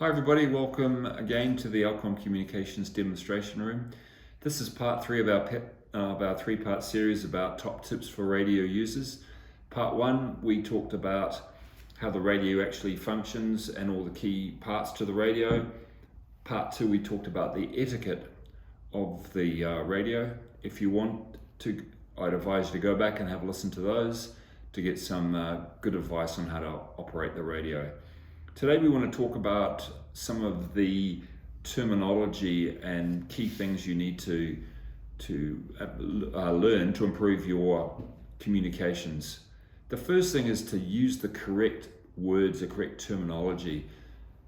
Hi everybody, welcome again to the Alcom Communications Demonstration Room. This is part 3 of our three-part series about top tips for radio users. Part 1, we talked about how the radio actually functions and all the key parts to the radio. Part 2, we talked about the etiquette of the radio. If you want to, I'd advise you to go back and have a listen to those to get some good advice on how to operate the radio. Today we want to talk about some of the terminology and key things you need to learn to improve your communications. The first thing is to use the correct words, the correct terminology.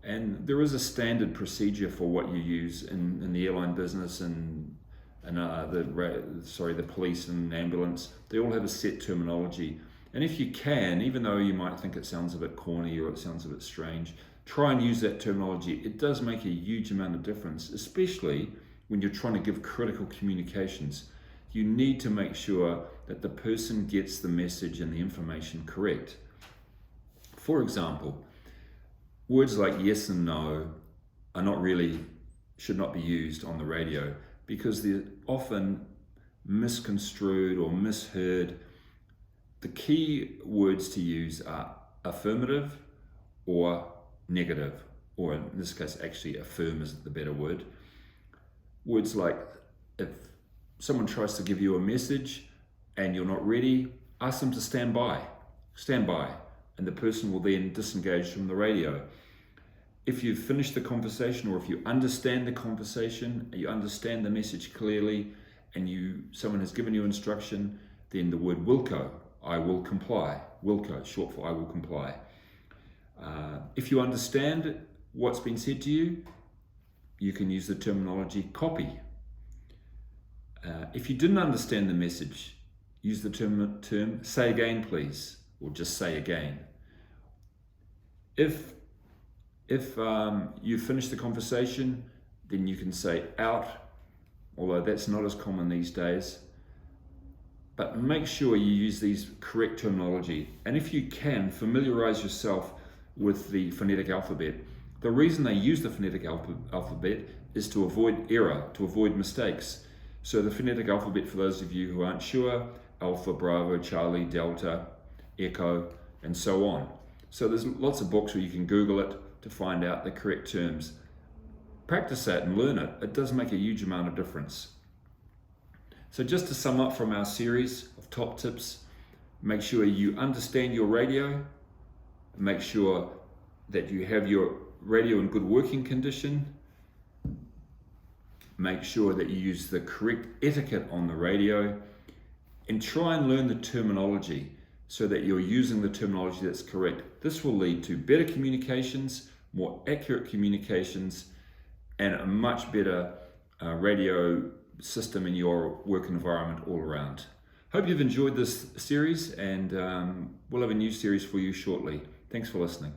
And there is a standard procedure for what you use in the airline business and the police and ambulance. They all have a set terminology. And if you can, even though you might think it sounds a bit corny or it sounds a bit strange, try and use that terminology. It does make a huge amount of difference, especially when you're trying to give critical communications. You need to make sure that the person gets the message and the information correct. For example, words like yes and no should not be used on the radio because they're often misconstrued or misheard. The key words to use are affirmative or negative, or in this case, actually affirm is the better word. Words like, if someone tries to give you a message and you're not ready, ask them to stand by, and the person will then disengage from the radio. If you've finished the conversation, or if you understand the conversation, you understand the message clearly, and someone has given you instruction, then the word wilco, I will comply. Wilco, short for I will comply. If you understand what's been said to you, you can use the terminology copy. If you didn't understand the message, use the term say again please, or just say again. If you finish the conversation, then you can say out, although that's not as common these days. But make sure you use these correct terminology. And if you can, familiarize yourself with the phonetic alphabet. The reason they use the phonetic alphabet is to avoid error, to avoid mistakes. So the phonetic alphabet, for those of you who aren't sure, Alpha, Bravo, Charlie, Delta, Echo, and so on. So there's lots of books where you can Google it to find out the correct terms. Practice that and learn it. It does make a huge amount of difference. So just to sum up from our series of top tips, make sure you understand your radio, make sure that you have your radio in good working condition, make sure that you use the correct etiquette on the radio, and try and learn the terminology so that you're using the terminology that's correct. This will lead to better communications, more accurate communications, and a much better radio system in your work environment all around. Hope you've enjoyed this series, and we'll have a new series for you shortly. Thanks for listening.